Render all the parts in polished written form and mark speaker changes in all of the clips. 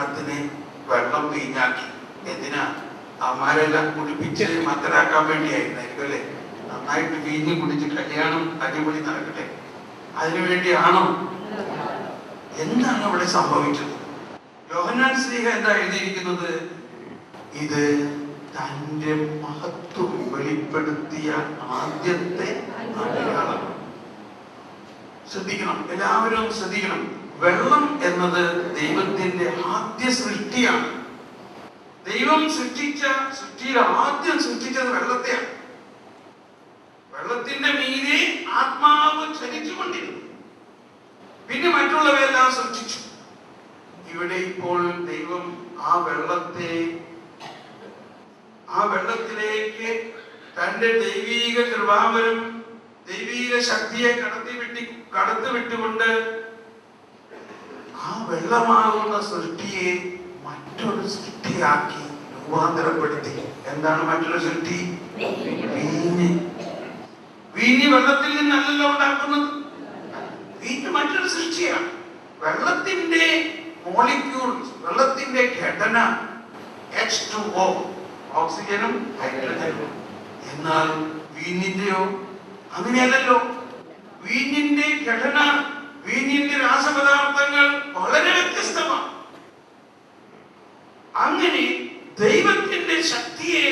Speaker 1: കല്യാണത്തിന് വെള്ളം വീഞ്ഞാക്കി. എന്തിനാ? അമ്മാരെല്ലാം കുടിപ്പിച്ച് മത്തരാക്കാൻ വേണ്ടിയായിരുന്നായിരിക്കും അല്ലേ? നന്നായിട്ട് വീഞ്ഞ് കുടിച്ച് കല്യാണം അടിപൊളി നടക്കട്ടെ, അതിനുവേണ്ടിയാണോ? എന്താണ് അവിടെ സംഭവിച്ചത്? യോഹന്നാൻ ശ്ലീഹ എന്താ എഴുതിയിരിക്കുന്നത്? ഇത് തന്റെ മഹത്വം വെളിപ്പെടുത്തിയ ആദ്യത്തെ അടയാളം. ശ്രദ്ധിക്കണം, എല്ലാവരും ശ്രദ്ധിക്കണം. വെള്ളം എന്നത് ദൈവത്തിന്റെ ആദ്യ സൃഷ്ടിയാണ്. ദൈവം സൃഷ്ടിയിൽ ആദ്യം സൃഷ്ടിച്ചത് വെള്ളത്തെയാണ്. വെള്ളത്തിന്റെ മീതെ ആത്മാവ് ചലിച്ചുകൊണ്ടിരുന്നു. പിന്നെ മറ്റുള്ളവയെല്ലാം സൃഷ്ടിച്ചു. ഇവിടെ ഇപ്പോൾ ദൈവം ആ വെള്ളത്തിലേക്ക് തന്റെ ദൈവീക കൃപാവരം, ദൈവീക ശക്തിയെ കടത്തിവിട്ടുകൊണ്ട് ആ വെള്ളമാകുന്ന സൃഷ്ടിയെ മറ്റൊരു സൃഷ്ടിയാക്കി രൂപാന്തരപ്പെടുത്തി. എന്താണ് മറ്റൊരു സൃഷ്ടി? വീഞ്ഞ്. വീഞ്ഞ് വെള്ളത്തിൽ നിന്നല്ലല്ലോ ഉണ്ടാക്കുന്നത്. വീഞ്ഞ് മറ്റൊരു സൃഷ്ടിയാണ്. വെള്ളത്തിന്റെ മോളിക്യൂൾസ്, വെള്ളത്തിന്റെ ഘടന H2O, ഓക്സിജനും ഹൈഡ്രജനും. എന്നാൽ വീഞ്ഞിന്റെയോ അങ്ങനെയല്ലല്ലോ. വീഞ്ഞിന്റെ ഘടന, വീഞ്ഞിന്റെ രാസപദാർത്ഥങ്ങൾ വളരെ വ്യത്യസ്തമാണ്. അങ്ങനെ ദൈവത്തിന്റെ ശക്തിയെ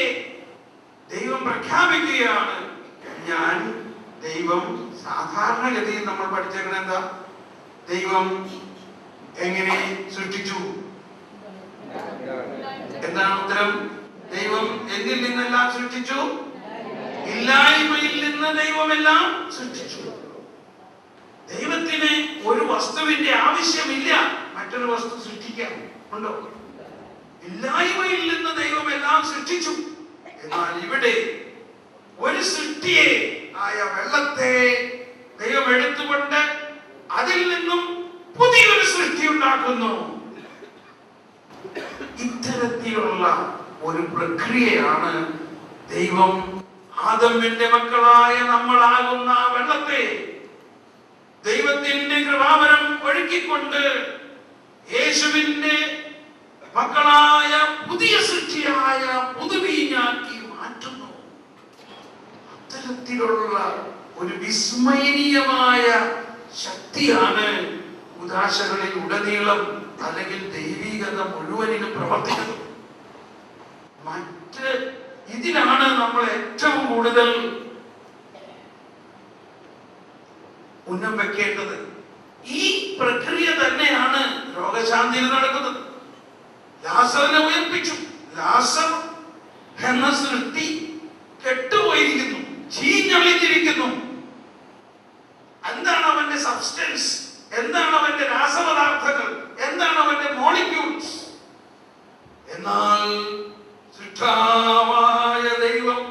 Speaker 1: ദൈവം പ്രഖ്യാപിക്കുകയാണ്. ദൈവം സാധാരണഗതിയിൽ നമ്മൾ പഠിച്ചേക്കണ എന്താ? ദൈവം എങ്ങനെ സൃഷ്ടിച്ചു? എന്താണ് ഉത്തരം? ദൈവം എന്നിൽ നിന്നെല്ലാം സൃഷ്ടിച്ചു? ഇല്ലായ്മയിൽ നിന്ന് ദൈവമെല്ലാം സൃഷ്ടിച്ചു. ദൈവത്തിന് ഒരു വസ്തുവിന്റെ ആവശ്യമില്ല മറ്റൊരു വസ്തു സൃഷ്ടിക്കാൻ. ഉണ്ടോ? ഇല്ലായ്മയിൽ നിന്ന് ദൈവം എല്ലാം സൃഷ്ടിച്ചു. എന്നാൽ ഇവിടെ ഒരു സൃഷ്ടിയെ ആയ വെള്ളത്തെ ദൈവം എടുത്തുകൊണ്ട് അതിൽ നിന്നും പുതിയൊരു സൃഷ്ടി ഉണ്ടാക്കുന്നു. ഇത്തരത്തിലുള്ള ഒരു പ്രക്രിയയാണ് ദൈവം ആദമിന്റെ മക്കളായ നമ്മളാകുന്ന വെള്ളത്തെ ദൈവത്തിന്റെ കൃപാവരം ഒഴുക്കിക്കൊണ്ട് യേശുവിന്റെ മക്കളായ പുതിയ സൃഷ്ടിയായ പുതുവീഞ്ഞാക്കി മാറ്റുന്നു. അത്തരത്തിലുള്ള ഒരു വിസ്മയനീയമായ ശക്തിയാണ് ഉദാശകളിൽ ഉടനീളം അല്ലെങ്കിൽ ദൈവികത മുഴുവനിലും പ്രവർത്തിക്കുന്നത്. ഇതിലാണ് നമ്മൾ ഏറ്റവും കൂടുതൽ ഉന്നം വെക്കേണ്ടത്. ഈ പ്രക്രിയ തന്നെയാണ് രോഗശാന്തിയിൽ നടക്കുന്നത്. ലാസറിനെ ഉയർപ്പിച്ചു. ലാസർ എന്ന സൃഷ്ടി കെട്ടുപോയിരിക്കുന്നു, ചീഞ്ഞളിഞ്ഞിരിക്കുന്നു. എന്താണ് അവന്റെ സബ്സ്റ്റൻസ്? എന്താണ് അവന്റെ രാസപദാർത്ഥങ്ങൾ? എന്താണ് അവന്റെ മോളിക്യൂൾസ്? എന്നാൽ സൃഷ്ടാവായ ദൈവം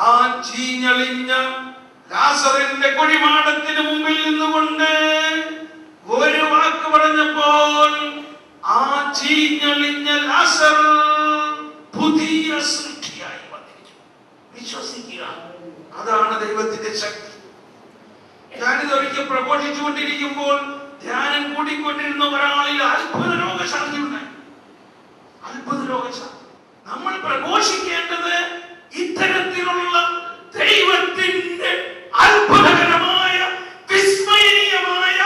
Speaker 1: ആ ചീഞ്ഞളിഞ്ഞ ലാസറിന്റെ കുഴിമാടത്തിന് മുമ്പിൽ നിന്നുകൊണ്ട് ഒരു വാക്ക് പറഞ്ഞപ്പോൾ ആ ചീഞ്ഞളിഞ്ഞ ലാസർ പുതിയ സൃഷ്ടിയായി വന്നിരിക്കുന്നു. വിശ്വസിക്കുക, അതാണ് ദൈവത്തിന്റെ ശക്തി. ഞാനിതൊരിക്കൽ പ്രഘോഷിച്ചുകൊണ്ടിരിക്കുമ്പോൾ ധ്യാനം കൂടിക്കൊണ്ടിരുന്ന ഒരാളിൽ അത്ഭുത രോഗശാന്തി ഉണ്ടായി. അത്ഭുത രോഗശാന്തി. നമ്മൾ പ്രഘോഷിക്കേണ്ടത് ഇത്തരത്തിലുള്ള ദൈവത്തിന്റെ അത്ഭുതകരമായ വിസ്മയനീയമായ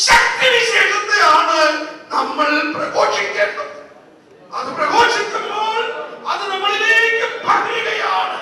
Speaker 1: ശക്തിവിശേഷത്തെയാണ് നമ്മൾ പ്രഘോഷിക്കേണ്ടത്. അത് പ്രഘോഷിക്കുമ്പോൾ അത് നമ്മളിലേക്ക് പകരുകയാണ്.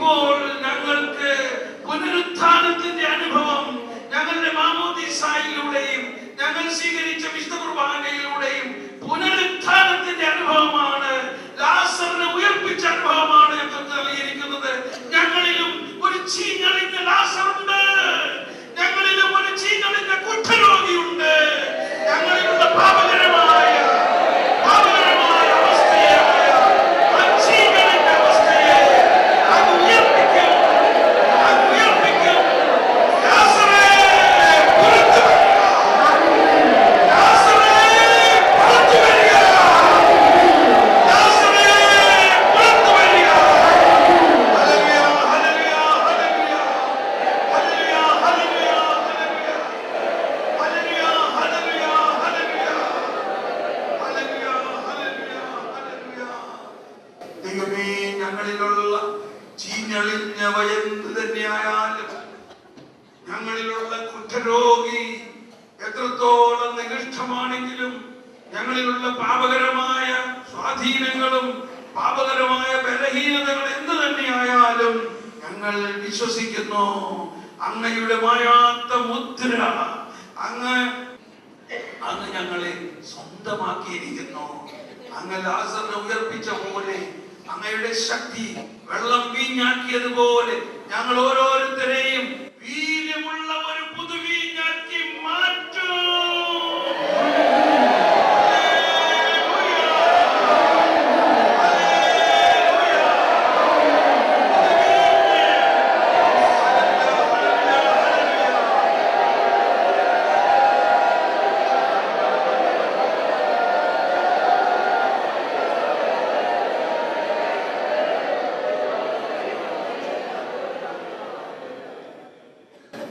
Speaker 1: ഇപ്പോൾ ഞങ്ങൾക്ക് പുനരുത്ഥാനത്തിന്റെ അനുഭവം ഞങ്ങളുടെ മാമോദീസായിലൂടെയും ഞങ്ങൾ സ്വീകരിച്ച വിശുദ്ധ കുർബാനയിലൂടെയും പുനരുത്ഥാനത്തിന്റെ അനുഭവമാണ്. ലാസറിനെ ഉയർപ്പിച്ച അനുഭവമാണ് ഞങ്ങൾക്ക് നൽകിയിരിക്കുന്നത്. ഞങ്ങളിലും ഒരു ചീഞ്ഞളിഞ്ഞ ലാസറുണ്ട്, ഞങ്ങളിലും ഒരു ചീഞ്ഞളിഞ്ഞ കുഷ്ഠരോഗിയുണ്ട്. ഞങ്ങളിലുള്ള പാപകരമായ അവസ്ഥയായ ആ ചീഞ്ഞളിഞ്ഞ അവസ്ഥയെ അത് ഉയർപ്പിക്കും. ലാസറേ പുറത്തു വരിക, ലാസറേ പുറത്തു വരിക, ലാസറേ പുറത്തു വരിക. Hallelujah, hallelujah, hallelujah, hallelujah, hallelujah, hallelujah, hallelujah, hallelujah, hallelujah, hallelujah. ദൈവമേ, ഞങ്ങളിലുള്ള ചീഞ്ഞളിഞ്ഞവ എന്ത് തന്നെയായാലും, ഞങ്ങളിലുള്ള കുഷ്ഠരോഗി എത്രത്തോളം നികൃഷ്ടമാണെങ്കിലും, ഞങ്ങളിലുള്ള പാപകരമായ സ്വാധീനങ്ങളും പാപകരമായ ബലഹീനതകൾ എന്ത് തന്നെയായാലും, ഞങ്ങൾ വിശ്വസിക്കുന്നു അങ്ങയുടെ മായാത്ത മുദ്ര അങ്ങ് ഞങ്ങളെ സ്വന്തമാക്കിയിരിക്കുന്നു. അങ്ങ് ലാസറിനെ ഉയർപ്പിച്ച പോലെ, അങ്ങയുടെ ശക്തി വെള്ളം വീഞ്ഞാക്കിയതുപോലെ ഞങ്ങൾ ഓരോരുത്തരെയും വീര്യമുള്ള ഒരു പുതുവീഞ്ഞാക്കി മാറ്റും.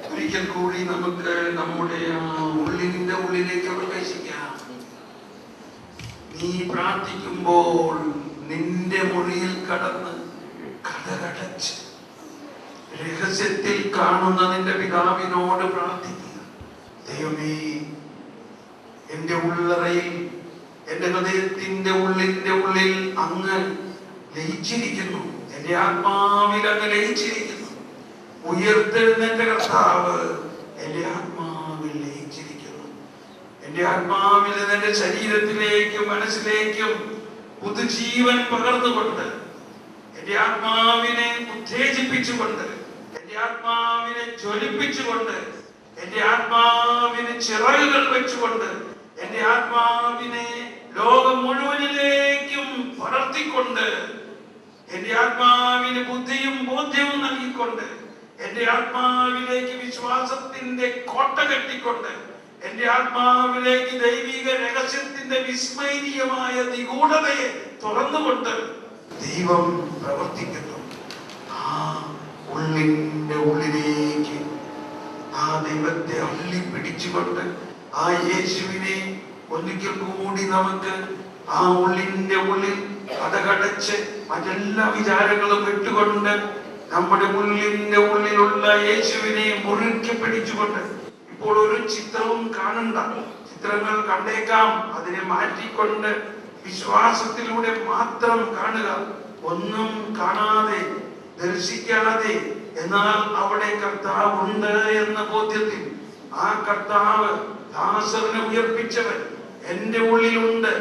Speaker 1: ഒരിക്കൽ കൂടി നമുക്ക് നമ്മുടെ ഉള്ളിന്റെ ഉള്ളിലേക്ക് പ്രവേശിക്കാം. നീ പ്രാർത്ഥിക്കുമ്പോൾ നിന്റെ മുറിയിൽ കടന്ന് കടകടച്ച് രഹസ്യത്തിൽ കാണുന്ന നിന്റെ പിതാവിനോട് പ്രാർത്ഥിക്കുക. ദൈവമേ, എന്റെ ഉള്ളറയിൽ, എന്റെ ഹൃദയത്തിന്റെ ഉള്ളിൽ അങ്ങ് ലയിച്ചിരിക്കുന്നു. എന്റെ ആത്മാവിൽ അങ്ങ് ലയിച്ചിരിക്കുന്നു. ഉയർത്തെഴുന്നേറ്റ കർത്താവ് എന്റെ ആത്മാവിൽ ലയിച്ചിരിക്കുന്നു. എന്റെ ആത്മാവിൽ എന്റെ ശരീരത്തിലേക്കും മനസ്സിലേക്കും പുതുജീവൻ പകർന്നുകൊണ്ട്, എന്റെ ആത്മാവിനെ ഉത്തേജിപ്പിച്ചുകൊണ്ട്, എന്റെ ആത്മാവിനെ ജ്വലിപ്പിച്ചുകൊണ്ട്, എന്റെ ആത്മാവിന് ചിറകുകൾ വെച്ചുകൊണ്ട്, എന്റെ ആത്മാവിനെ ലോകം മുഴുവനിലേക്കും പടർത്തിക്കൊണ്ട്, എന്റെ ആത്മാവിന് ബുദ്ധിയും ബോധ്യവും നൽകിക്കൊണ്ട്, എന്റെ ആത്മാവിലേക്ക് വിശ്വാസത്തിന്റെ കോട്ട കെട്ടിക്കൊണ്ട്, എന്റെ ആത്മാവിലേക്ക് ദൈവിക രഹസ്യത്തിന്റെ വിസ്മരണീയമായ നിഗൂഢതയെ തുറന്നുകൊണ്ട് ദൈവം പ്രവർത്തിക്കുന്നു. ആ ഉള്ളിന്റെ ഉള്ളിലേക്ക് ആ ദൈവത്തെ അള്ളി പിടിച്ചുകൊണ്ട്, ആ യേശുവിനെ ഒരിക്കൽ കൂടി നമുക്ക് ആ ഉള്ളിന്റെ ഉള്ളിൽ കടകടച്ച് മറ്റെല്ലാ വിചാരങ്ങളും വിട്ടുകൊണ്ട് നമ്മുടെ ഉള്ളിന്റെ ഉള്ളിലുള്ള യേശുവിനെ മുറുക്കി പിടിച്ചുകൊണ്ട്, ഇപ്പോൾ ഒരു ചിത്രവും കാണണ്ട, ചിത്രങ്ങൾ കണ്ടേക്കാം, അതിനെ മാറ്റിക്കൊണ്ട് വിശ്വാസത്തിലൂടെ മാത്രം കാണുക. ഒന്നും കാണാതെ, ദർശിക്കാതെ, എന്നാൽ അവിടെ കർത്താവ് ഉണ്ട് എന്ന ബോധ്യത്തിൽ, ആ കർത്താവ് ലാസറിനെ ഉയർപ്പിച്ചവൻ എന്റെ ഉള്ളിലുണ്ട്.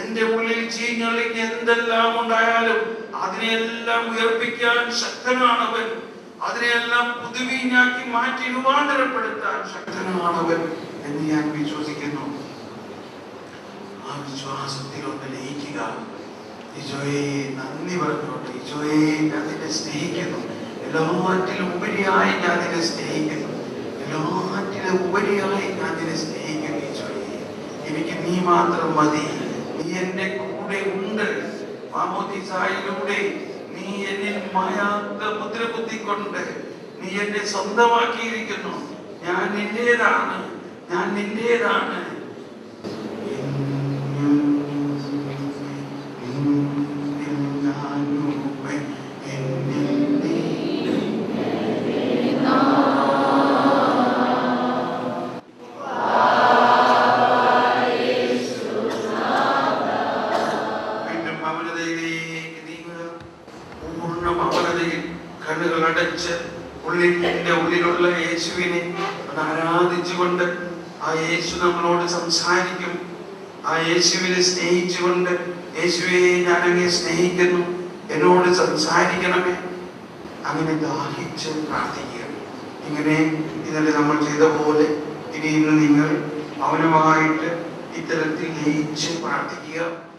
Speaker 1: എന്റെ ഉള്ളിൽ ചീഞ്ഞളിഞ്ഞ് എന്തെല്ലാം ഉണ്ടായാലും അതിനെല്ലാം ഉയർപ്പിക്കാൻ ശക്തനാണവൻ. അതിനെല്ലാം പുതുവീഞ്ഞാക്കി മാറ്റി രൂപാന്തരപ്പെടുത്താൻ ശക്തനാണവൻ എന്ന് ഞാൻ വിശ്വസിക്കുന്നു. ആ വിശ്വാസത്തിൽ ഒന്ന് ലയിക്കുക. ഈശോയെ നന്ദി പറഞ്ഞോട്ടെ. ഈശോയെ, ഞാൻ നിന്നെ സ്നേഹിക്കുന്നു. എല്ലാറ്റിലും ഉപരിയായി ഞാൻ നിന്നെ സ്നേഹിക്കുന്നു. എല്ലാറ്റിലും ഉപരിയായി ഞാൻ നിന്നെ സ്നേഹിക്കുന്നു. ഈശോയെ, എനിക്ക് നീ മാത്രം മതി. നീ എന്റെ കൂടെ ഉണ്ട്. മാമോദീസായിലൂടെ നീ എന്നിൽ മായാത്ത മുദ്ര കുത്തിക്കൊണ്ട് നീ എന്നെ സ്വന്തമാക്കിയിരിക്കുന്നു. ഞാൻ നിന്റേതാണ്, ഞാൻ നിന്റേതാണ്. കണ്ണുകൾ ഉള്ളിന്റെ ഉള്ളിലുള്ള യേശുവിനെ ഒന്ന് ആരാധിച്ചുകൊണ്ട് ആ യേശു നമ്മളോട് സംസാരിക്കും. ആ യേശുവിനെ സ്നേഹിച്ചുകൊണ്ട്, യേശുവെ ഞാൻ അങ്ങേ സ്നേഹിക്കുന്നു, എന്നോട് സംസാരിക്കണമേ, അങ്ങനെ ദാഹിച്ച് പ്രാർത്ഥിക്കുക. ഇങ്ങനെ ഇന്നലെ നമ്മൾ ചെയ്ത പോലെ ഇനി ഇന്ന് നിങ്ങൾ മൗനമായിട്ട് ഇത്തരത്തിൽ ലയിച്ച് പ്രാർത്ഥിക്കുക.